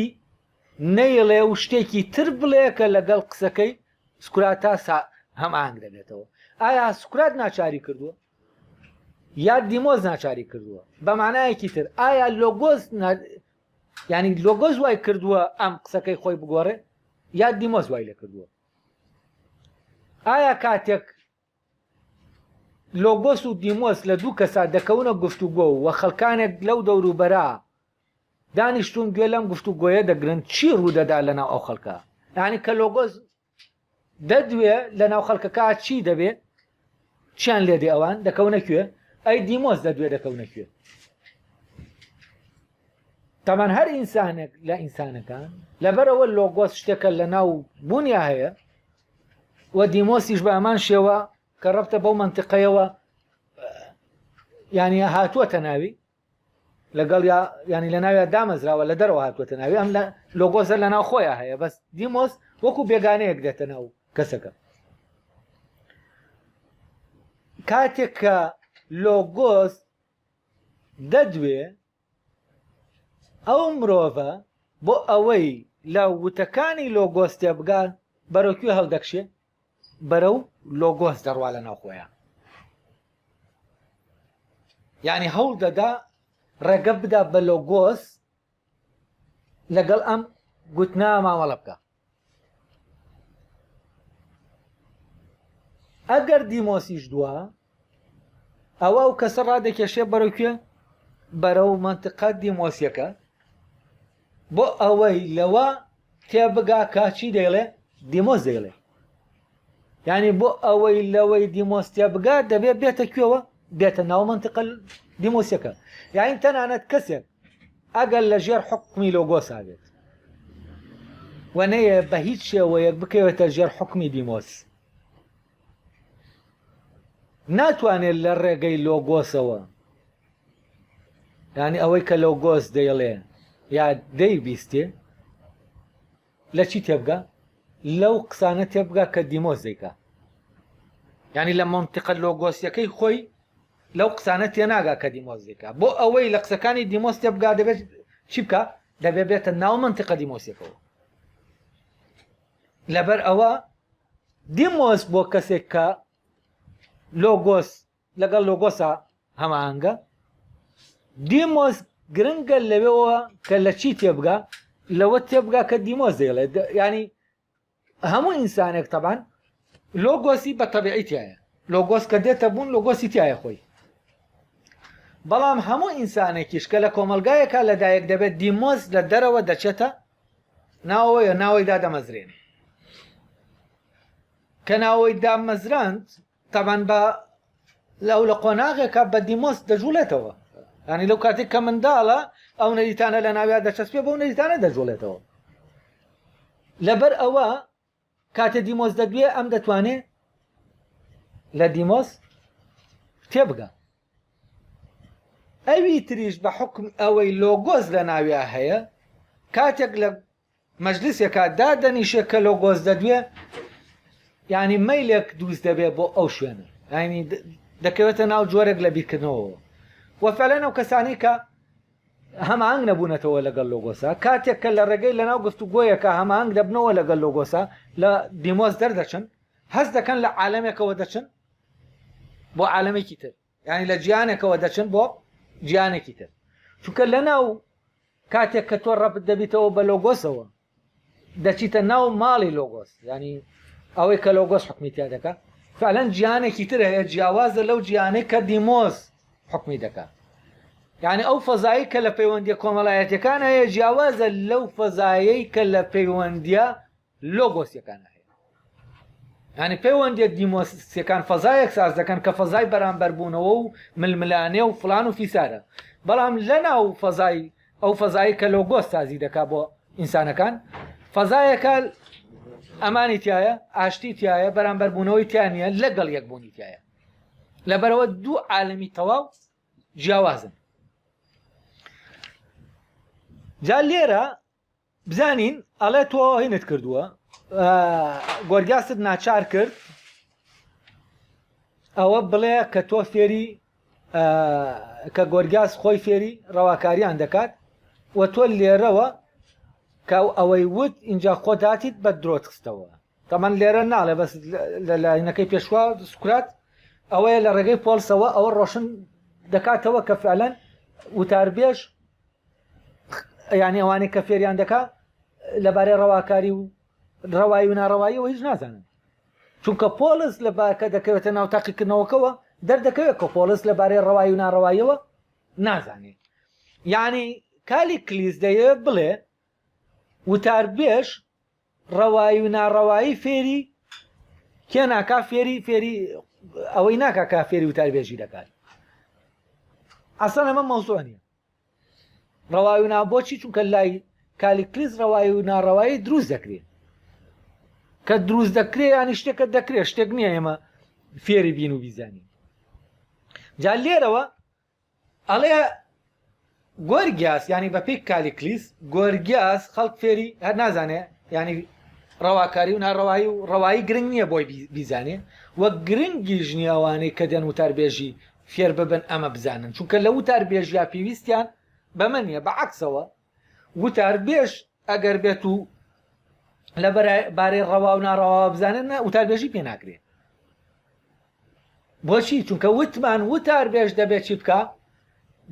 نەیڵێ و شتێکی تر بڵێ کە لەگەڵ قسەکەی سکراتە هەماهنگ دەبێتەوە ئایا سکرات ناچاری کردووە یا دیمۆز ناچاری کردووە بە معنایەکی تر ئایا لۆگۆز ینی لۆگۆز وای کردووە ئەم قسەکەی خۆی بگۆڕێ یا دیمۆز وای لێ کردووە ئایا کاتێک لۆگۆس و دیمۆس لە دوو کەسا دەکەونە گفتوگۆ و خەڵکانێک لەو دەوروبەرا دانیشتون گوێ لەم گفتوگۆیە دەگرن چی ڕوودەدا لەناو ئەو خەڵکە یعنی کە لۆگۆز دەدوێ لەناو خەڵکەکە چی دەبێت چیان لێدێ ئەوان دەکەونە کوێ ئەی دیمۆس دەدوێ دەکەونە کوێ تەمان هەر ئینسانێک لە ئینسانەکان لەبەرەوە لۆگۆس شتێکە لە ناو بوونیا هەیە و دیمۆسیش بە ئەمان شێوە کە ڕەبتە بەو منتیقەیەوە ینی هاتووەتە ناوی لەگەڵ ینی لە ناویە دامەزراوە لە دەرەوە هاتووەتە ناوی ئەم لە لۆگۆزە لە ناو خۆیان هەیە بەس دیمۆس وەکو بێگانەیەک دێتە ناو کەسەکە کاتێک کە لۆگۆز دەدوێ ئەو مرۆڤە بۆ ئەوەی لە وتەکانی لۆگۆس تێبگات بەرەوکوێ هەڵدەکشێ بەرەو لۆگۆس دەڕوا لە ناو خۆیان یعنی هەوڵ دەدا ڕێگە بدا بە لۆگۆس لەگەڵ ئەم گوتنا مامەڵە بکە ئەگەر دیمۆسیش دووە ئەوە و کەسە ڕادێکێشێ بەرەوکوێ بەرەو منتیقە دیمۆسیەکە بۆ ئەوەی لەوە تێبگا کاچی دەیڵێ دیمۆس دەیڵێ یعنی بۆ ئەوەی لەوەی دیمۆس تێبگا دەبێت بێتە کوێوە بێتە ناو منتیقە دیمۆسیەکە یعنی تەنانەت کەسێک ئەگەر لە ژێر حکمی لۆگۆسا بێت و نەیە بە هیچ شێوەیەک بکەوێتە ژێر حکمی دیمۆس ناتوانێت لە ڕێگەی لۆگۆسەوە ینی ئەوەی کە لۆگۆس دەیڵێ یا دەیبیستێ لە چی تێبگا لەو قسانە تێبگا کە دیمۆس دەیکا ینی لە منتیقە لۆگۆسیەکەی خۆی لەو قسانە تێناگا کە دیمۆس دەیکا بۆ ئەوەی لە قسەکانی دیمۆس تێبگا دەبێت چی بکە دەبێت بێتە ناو منتیقە دیمۆسیەکەەوە لەبەر ئەوە دیمۆس بۆ کەسێک کە لۆگۆس لەگەڵ لۆگۆسا هەماهەنگە دیمۆس گرنگە لەوێەوە کە لە چی تێبگا لەوە تێبگا کە دیمۆس دەیڵێ ینی هەموو ئینسانێک تەبان لۆگۆسی بە تەبیعی تایە لۆگۆس کە دێتە بوون لۆگۆسی تایە خۆی بەڵام هەموو ئینسانێکیش کە لە کۆمەلگایەکە لەدایەک دەبێت دیمۆس لە دەرەوە دەچێتە ناوەیە ناوەی دادەمەزرێن کە ناوەی دامەزراند تەبان بە لەو لە قۆناغێکە بە دیمۆس دەجوڵێتەوە ینی لەو کاتێک کە منداڵە ئەو نەریتانە لە ناویا دەچەسپێ بەو نەریتانە دەجوڵێتەوە لەبەر ئەوە کاتێ دیمۆس دەدوێ ئەم دەتوانێت لە دیمۆس تێبگا ئەوی تریش بە حکم ئەوەی لۆگۆز لە ناویا هەیە کاتێک لە مەجلیسێکە دادەنیشێت کە لۆگۆز دەدوێ ینی مەیلێک دروست دەبێت بۆ ئەو شوێنە ینی دەکەوێتە ناو جۆرێک لە بیرکردنەوە وەفعلەن ئەو کەسانی کە هەماهنگ نەبوونەتەوە لەگەڵ لۆگۆسا کاتێک کە لە ڕێگەی لەناو گفتوگۆیەکە هەماهنگ دەبنەوە لەگەڵ لۆگۆسا لە دیمۆس دەردەچن هەست دەکەن لە عالەمێکەوە دەچن بۆ عالەمێکی تر ینی لە جیانێکەوە دەچن بۆ جیانێکی تر چونکە لەناو کاتێک کە تۆ ڕەبت دەبیتەوە بە لۆگۆسەوە دەچیتە ناو ماڵی لۆگۆس ینی ئەوەی کە لۆگۆس حکمی تیا دەکات فعلەن جیانێکی تر هەیە جیاوازە لەو جیانەی کە دیمۆس حکمی دەکات یعنی ئەو فەزایی کە لە پەیوەندیە کۆمەڵایەتەکان هەیە جیاوازە لەو فەزایی کە لە پەیوەندیە لۆگۆسیەکان هەیە ینی پەیوەندیە دیمۆسیەکان فەزایەک ساز دەکەن کە فەزای بەرامبەربوونەوە و ململانێ و فلان و فیسارە بەڵام لەناو فەزای ئەو فەزایی کە لۆگۆس سازی دەکات بۆ ئینسانەکان فەزایەکە ئەمانی تایە ئاشتی تایە بەرامبەربوونەوەی تیانە لەگەڵ یەکبوونی تایە لەبەرەوە دوو عالەمی تەواو جیاوازن. جا لێرە بزانین ئەڵێ تۆ هینت کردووە گۆرگاست ناچار کرد ئەوە بڵێ کە تۆ فێری کە گۆرگاس خۆی فێری ڕەواکاریان دەکات و تۆ لێرەوە کە ئەوەی وت اینجا خۆداتیت بە درۆت خستەوە تەمان لێرە ناڵێ بەس لە لاینەکەی پێشوا سوکرات ئەوەیە لە ڕێگەی پۆلسەوە ئەوە ڕۆشن دەکاتەوە کە فعلەن وتاربێژ یعنی ئەوانەی کە فێریان دەکات لەبارەی ڕەواکاری و ڕەوایی و ناڕەواییەوە هیچ نازانن چونکە پۆلس لە کە دەکەوێتە ناو تاقیکردنەوەکەوە دەردەکەوێت کە پۆلس لەبارەی ڕەوایی و ناڕەواییەوە نازانێت یعنی کالی کلیس دەیە بڵێ وتاربێژ ڕەوایی و ناڕەوایی فێری کێ ناکا فێری ئەوەی ناکا کا فێری وتاربێژی دەکات ئەسەن ئەمە مەوزوع نییە ڕەوایی و نابۆچی چونکە لای کالی کلیس ڕەوایی و ناڕەوایی دروست دەکرێت کە دروست دەکرێت ینی شتێکە دەکرێت شتێک نییە ئێمە فێری بین و بیزانین جا لێرەوە ئەڵێ گۆرگیاس ینی بە پێی کالی کلیس گۆرگیاس خەڵک فێری هەر نازانێ ینی ڕەواکاری و ناڕەوایی و ڕەوایی گرنگ نییە بۆی بیزانێ وەک گرنگیش نییە ئەوانەی کە دێن وتاربێژی فێر ببن ئەمە بزانن چونکە لە وتاربێژیا پێویستیان بەمە نییە بەعەکسەوە وتاربێژ ئەگەر بێت و لە بارەی ڕەوا و ناڕەوا بزانن وتاربێژی پێ ناکرێت بۆچی چونکە وتمان وتاربێژ دەبێت چی بکە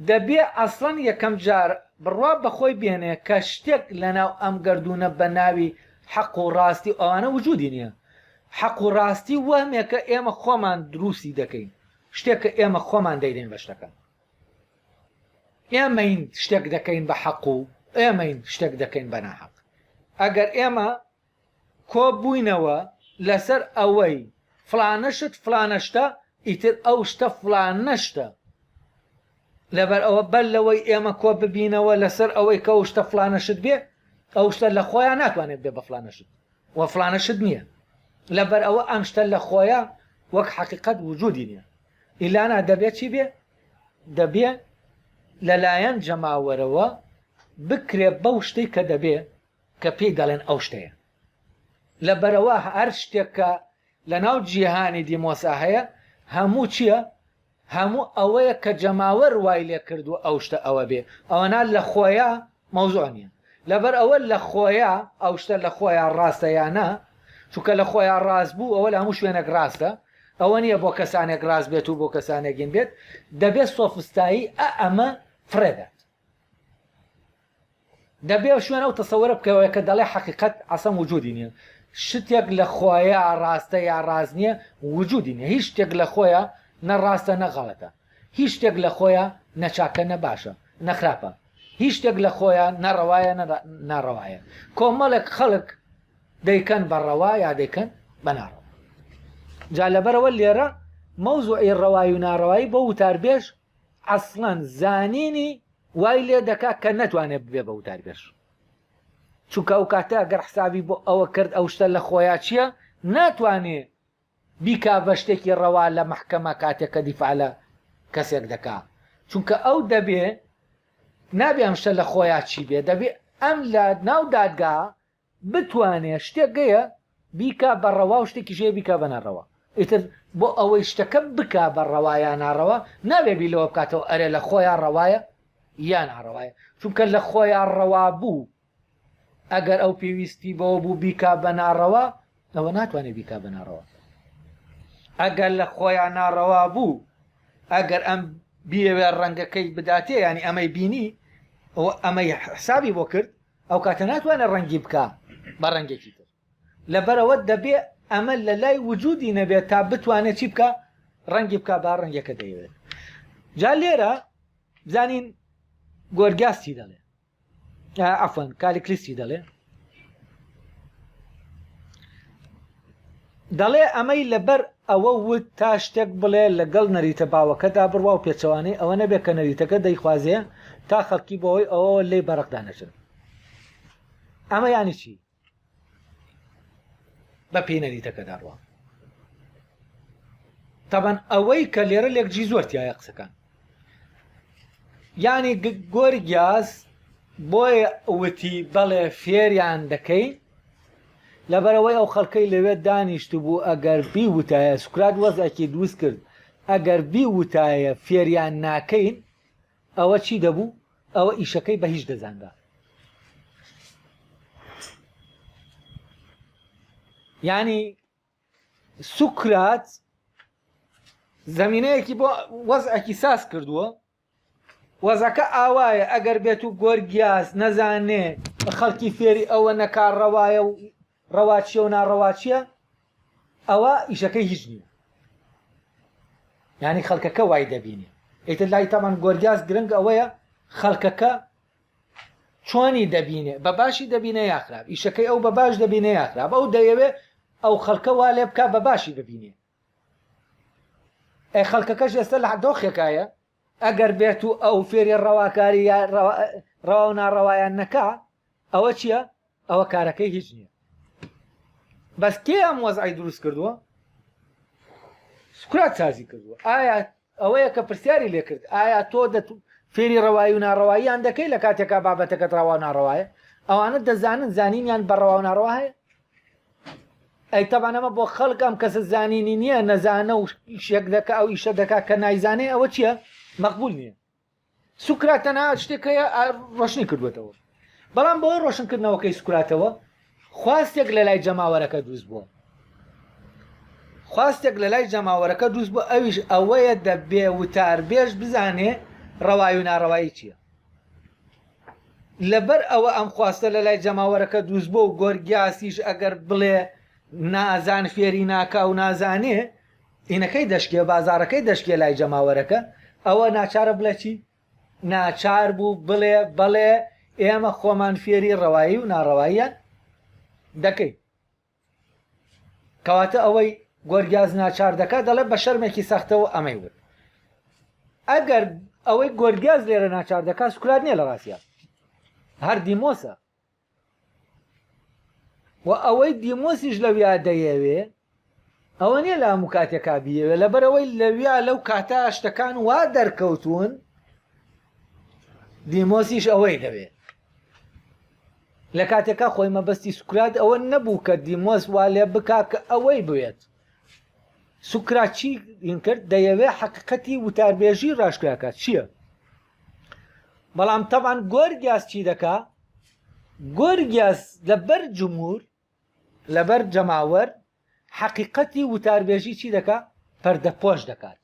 دەبێ ئەسڵەن یەکەم جار بڕوا بەخۆی بێنێ کە شتێک لەناو ئەم گردونە بە ناوی حەق و ڕاستی ئەوانە وجودی نییە حەق و ڕاستی وەهمێکە ئێمە خۆمان دروستی دەکەین شتێککە ئێمە خۆمان دەیدەین بە شتەکە ئێمەین شتێک دەکەین بە حەق و ئێمەین شتێک دەکەین بە ناحەق ئەگەر ئێمە کۆ بووینەوە لەسەر ئەوەی فلانەشت فلانەشتە ئیتر ئەو شتە فلانەشتە لەبەر ئەوە بەر لەوەی ئێمە کۆ ببینەوە لەسەر ئەوەی کە ئەو شتە فلانەشت بێ ئەو شتە لە خۆیان ناتوانێت بێ بە فلانەشت وە فلانەشت نییە لەبەر ئەوە ئەم شتە لە خۆیان وەک حەقیقەت وجودی نییە ئیلانا دەبێت چی بێ دەبێ لەلایەن جەماوەرەوە بکرێ بەو شتەی کە دەبێ کە پێی دەڵێن ئەو شتەیە لەبەرەوە هەر شتێکە لە ناو جیهانی دیمۆسا هەیە هەموو چییە هەموو ئەوەیە کە جەماوەر وای لێ کردووە ئەو شتە ئەوە بێ ئەوەنا لە خۆیە مەوزوع نییە لەبەر ئەوە لە خۆیە ئەو شتە لە خۆیان ڕاستە یانە چونکە لە خۆیان ڕاست بوو ئەوە لە هەموو شوێنێک ڕاستە ئەوە نییە بۆ کەسانێک ڕاست بێت و بۆ کەسانێکین بێت دەبێت سۆفستایی ئەمە فرێدات دەبێ شوێنە و تەسەوەرە بکەوە کە دەڵێ حەقیقەت ئەسەم وجودی نییە شتێک لە خۆیە ڕاستە یا ڕاست نییە وجودی نییە هیچ شتێک لە خۆیە نەڕاستە نەغەڵەتە هیچ شتێک لە خۆیە نەچاکە نەباشە نەخراپە هیچ شتێک لە خۆیان نەڕەوایە ناڕەوایە کۆمەڵێک خەڵک دەیکەن بە ڕەوا یا دەیکەن بە ناڕەوا جا لەبەرەوە لێرە مەوزوعی ڕەوایی و ناڕەوایی بە وتاربێژ ئەسڵەن زانینی وای لێ دەکات کە نەتوانێت ببێ بە وتاربێژ چونکە ئەو کاتە ئەگەر حسابی بۆ ئەوە کرد ئەو شتە لە خۆیان چییە ناتوانێت بیکا بە شتێکی ڕەوا لە مەحکەمە کاتێککە دیفاع لە کەسێک دەکات چونکە ئەو دەبێ نابێ ئەم شتە لە خۆیان چی بێ دەبێ ئەم لە ناو دادگا بتوانێت شتێک گەیە بیکا بە ڕەوا و شتێکی ژێ بیکا بە ناڕەوا ئیتر بۆ ئەوەی شتەکە بکا بە ڕەوایان ناڕەوە نابێ بیلەوە بکاتەوە ئەرێ لە خۆیان ڕەوایە یان ناڕەوایە چونکە لە خۆیان ڕەوا بوو ئەگەر ئەو پێویستی بەوە بوو بیکا بە ناڕەوا ئەوە ناتوانێت بیکا بە ناڕەوا ئەگەر لە خۆیان ناڕەوا بوو ئەگەر ئەم بیەوێ ڕەنگەکەی بداتێ ینی ئەمەی بینی ئەمەی حسابی بۆ کرد ئەو کاتە ناتوانێت ڕەنگی بکە بە ڕەنگێکی تر لەبەرەوە دەبێ ئەمە لە لای وجودی نەبێت تا بتوانێت چی بکە ڕەنگی بکە با ڕەنگەکە دەیەوێت جا لێرە بزانین گۆرگاستی دەڵێ ئەفەن کالی کلیستی دەڵێ ئەمەی لەبەر ئەوە وت تا شتێک بڵێ لەگەڵ نەریتە باوەکەدا بڕوا و پێچەوانەی ئەوە نەبێت کە نەریتەکە دەیخوازێ تا خەڵکی بەوەی ئەوە لێی بەڕقدانەچن ئەمە یانی چی بە پێی نەریتەکە داڕوە. تەبەن ئەوەی کە لێرە لێکجی زۆرتیایە قسەکان، یعنی گۆرگیاز بۆیە وتی بەڵێ فێریان دەکەین لەبەرەوەی ئەو خەڵکەی لەوێ دانیشت بوو ئەگەر بیوتایە سوکرات وەزێکی دروست کرد ئەگەر بیوتایە فێریان ناکەین ئەوە چی دەبوو؟ ئەوە ئیشەکەی بە هیچ دەزاندا. یعنی سوکرات زەمینەیەکی بۆ وەزعێکی ساس کردووە، وەزەکە ئاوایە ئەگەر بێت و گۆرگیاز نەزانێ خەڵکی فێری ئەوە نەکار ڕەوایە و ڕەواچیە و ناڕەواچیە ئەوە ئیشەکەی هیچ نییە. یعنی خەڵکەکە وای دەبینێ. ئیتر لای تەمان گۆرگیاز گرنگ ئەوەیە خەڵکەکە چۆنی دەبینێ، بە باشی دەبینێ یاخراب، ئیشەکەی ئەو بە باش دەبینێ یاخراب، ئەو دەیەوێ ئەو خەڵکە وا لێ بکە بە باشی ببینێ. ئەی خەڵکەکەش ئێستا لە دۆخێکایە ئەگەر بێت و ئەو فێری ڕەواکاری یا ڕەوا و ناڕەوایان نەکا ئەوە چییە؟ ئەوە کارەکەی هیچ نییە. بەس کێ ئەم وەزعی دروست کردووە؟ سوکرات سازی کردووە. ئایا ئەوەیە کە پرسیاری لێ کرد ئایا تۆ فێری ڕەوایی و ناڕەواییان دەکەی لە کاتێکا بابەتەکەت ڕەوا و ناڕەوایە؟ ئەوانە دەزانن زانینیان بە ڕەوا و ناڕەوا هەیە؟ ئەی تەبان ئەمە بۆ خەڵک ئەم کەسە زانینی نییە نەزانە و شێک دەکە ئەو ئیشە دەکات کە نایزانێ ئەوە چییە؟ مەقبول نییە. سوکرات تەنها شتێکەیە ڕۆشنی کردوێتەوە. بەڵام بۆ ڕۆشنکردنەوەکەی سوکراتەوە خواستێک لە لای جەماوەرەکە دروست بووە. خواستێک لە لای جەماوەرەکە دروست بوو، ئەویش ئەوەیە دەبێ وتاربێژ بزانێ ڕەوایی و ناڕەوایی چییە. لەبەر ئەوە ئەم خواستە لە لای جەماوەرەکە دروست بوو و گۆرگیاسیش ئەگەر بڵێ نازان فێری ناکا و نازانێ ئینەکەی دەشکێ بازارەکەی دەشکێ لای جەماوەرەکە، ئەوە ناچارە بڵێ چی؟ ناچار بوو بڵێ بەڵێ ئێمە خۆمان فێری ڕەوایی و ناڕەواییان دەکەین. کەواتە ئەوەی گۆرگیاز ناچار دەکات دەڵێ بە شەرمێکی سەختەوە ئەمەی ورد. ئەگەر ئەوەی گۆرگیاز لێرە ناچار دەکات سوکرات نییە لە ڕاستیە، هەر دیمۆسە. و ئەوەی دیمۆسیش لەویا دەیەوێ ئەوە نییە لە هەموو کاتێکا بیەوێ، لەبەرەوەی لەویا لەو کاتە شتەکان وا دەرکەوتون دیمۆسیش ئەوەی دەوێت. لە کاتێکا خۆی مەبەستی سوکرات ئەوە نەبوو کە دیمۆس وا لێ بکا کە ئەوەی بوێت. سوکرات چی کرد؟ دەیەوێ حەقیقەتی وتاربێژی ڕاشکراکات چییە؟ بەڵام تەبان گۆرگیاز چی دەکا؟ گۆرگیاز لەبەر جمهور لەبەر جەماوەر حەقیقەتی وتاربێژی چی دەکا؟ پەردەپۆش دەکات.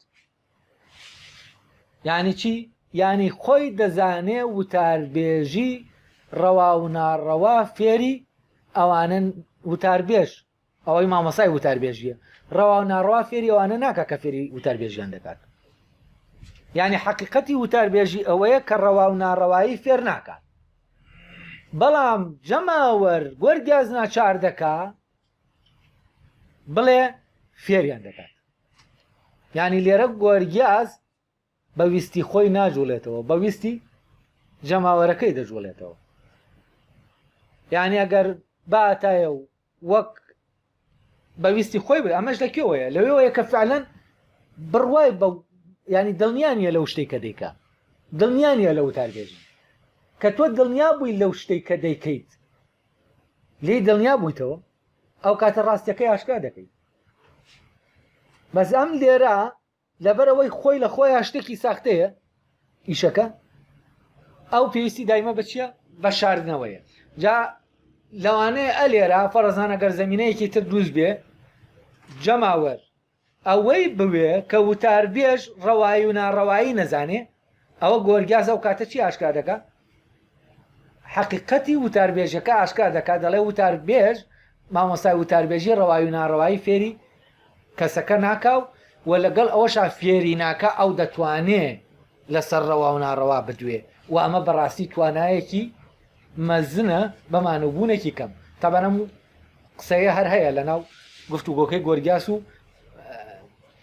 یعنی چی؟ یعنی خۆی دەزانێ وتاربێژی ڕەوا و ناڕەوا فێری ئەوانن وتاربێژ ئەوەی مامەسای وتاربێژیە، ڕەوا و ناڕەوا فێری ئەوانە ناکە کە فێری وتاربێژیان دەکات. یعنی حەقیقەتی وتاربێژی ئەوەیە کە ڕەوا و ناڕەوایی فێر ناکات. بەڵام جەماوەر گۆرگیاز ناچار دەکا بڵێ فێریان دەکات. یعنی لێرە گۆرگیاز بەویستی خۆی ناجوڵێتەوە، بەویستی جەماوەرەکەی دەجوڵێتەوە. یعنی ئەگەر باتایە و وەک بەویستی خۆی بێ ئەمەش لەکوێوەیە؟ لەوێوەیە کە فعلەن بڕوای بە ینی دڵنیانیە لەو شتەی کە دەیکا، دڵنیانیە لە وتاربێژی. کە تۆ دڵنیا بووی لەو شتەی کە دەیکەیت لێی دڵنیا بوویتەوە ئەو کاتە ڕاستیەکەی ئاشکرا دەکەیت. بەس ئەم لێرە لەبەرەوەی خۆی لە خۆی شتێکی ساختەیە ئیشەکە ئەو پێویستی دایمە بە چییە؟ بە شاردنەوەیە. جا لەوانەیە ئەلێرە فەرەزانە گەر زەمینەیەکی تر دروست بێ جەماوەر ئەوەی بوێ کە وتاربێژ ڕەوایی و ناڕەوایی نەزانێ، ئەوە گۆرگیاز ئەو کاتە چی ئاشکار دەکات؟ حەقیقەتی وتاربێژەکە ئاشکار دەکات. دەڵێ وتاربێژ مامۆستای وتاربێژی ڕەوایی و ناڕەوایی فێری کەسەکە ناکاو و لەگەڵ ئەوەشا فێری ناکە ئەو دەتوانێ لەسەر ڕەوا و ناڕەوا بدوێ و ئەمە بەڕاستی توانایەکی مەزنە بەمانەبوونێکی کەم. تەبەنەم قسەیە هەر هەیە لەناو گفتوگۆکەی گۆرگیاس و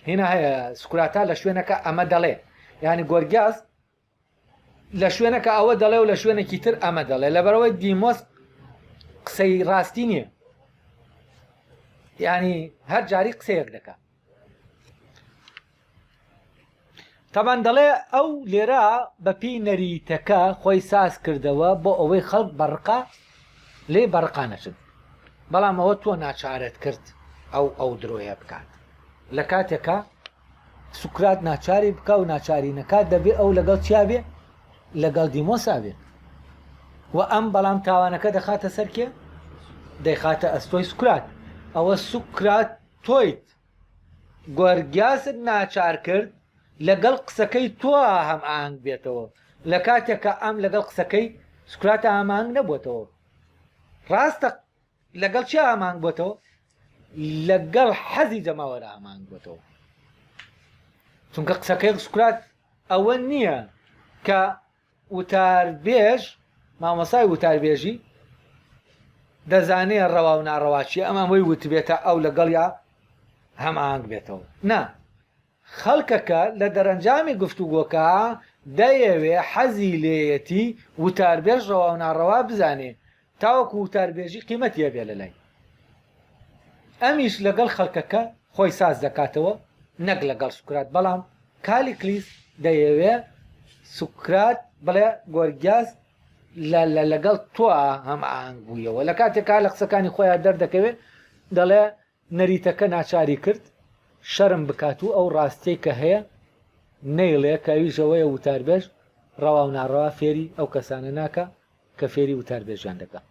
هێنا هەیە سوکراتە لە شوێنەکە ئەمە دەڵێ، یعنی گۆرگیاز لە شوێنەکە ئەوە دەڵێ و لە شوێنێکی تر ئەمە دەڵێ، لەبەرەوەی دیمۆس قسەی ڕاستی نییە. یعنی هەر جاری قسەیەک دەکات. تەمان دەڵێ ئەو لێرە بەپی نەریتەکە خۆی ساز کردەوە بۆ ئەوەی خەڵک بەڕقا لێ بەڕقانەچن، بەڵام ئەوە تۆ ناچارەت کرد ئەو درۆیە بکات. لە کاتێکە سوکرات ناچاری بکە و ناچاری نەکات دەبێت ئەو لەگەڵ چیابێ لەگەڵ دیمۆسا بێ و ئەم بەڵام تاوانەکە دەخاتە سەرکێ دەیخاتە ئەستۆی سوکرات. ئەوە سوکرات تۆیت گۆرگیاست ناچار کرد لەگەڵ قسەکەی تۆ هەم ئاهەنگ بێتەوە، لە کاتێکە ئەم لەگەڵ قسەکەی سوکراتە ئامانگ نەبووتەوە. ڕاستە لەگەڵ چی ئامانگ بۆتەوە؟ لەگەڵ حەزی جەماوەرە ئامانگ بۆتەوە، چونکە قسەکەی سوکرات ئەوە نییە کە وتاربێژ مامۆسای وتاربێژی دەزانێت ڕەوا و ناڕەواچیە ئەمە وی وتبێتە ئەو لەگەڵیا هەم ئاهەنگ بێتەوە. نا، خەڵکەکە لە دەرەنجامی گفتوگۆکە دەیەوێ حەزی لێیەتی وتاربێژ ڕەوا و ناڕەوا بزانێ تاوەکو وتاربێژی قیمەتیە بێ لە لای ئەمیش لەگەڵ خەڵکەکە خۆی ساز دەکاتەوە نەک لەگەڵ سوکرات. بەڵام کالیکلیس دەیەوێ سوکرات بڵێ گۆرگیاز لەگەڵ تۆ هەم ئاهەنگ بوویەوە. لە کاتێکا لە قسەکانی خۆیان دەردەکەوێت دەڵێ نەریتەکە ناچاری کرد شەرم بکات و ئەو ڕاستەی کە هەیە نەیڵێ کەویژەوەیە وتاربێژ ڕەوا و ناڕەوا فێری ئەو کەسانە ناکە کە فێری وتاربێژیان دەکات.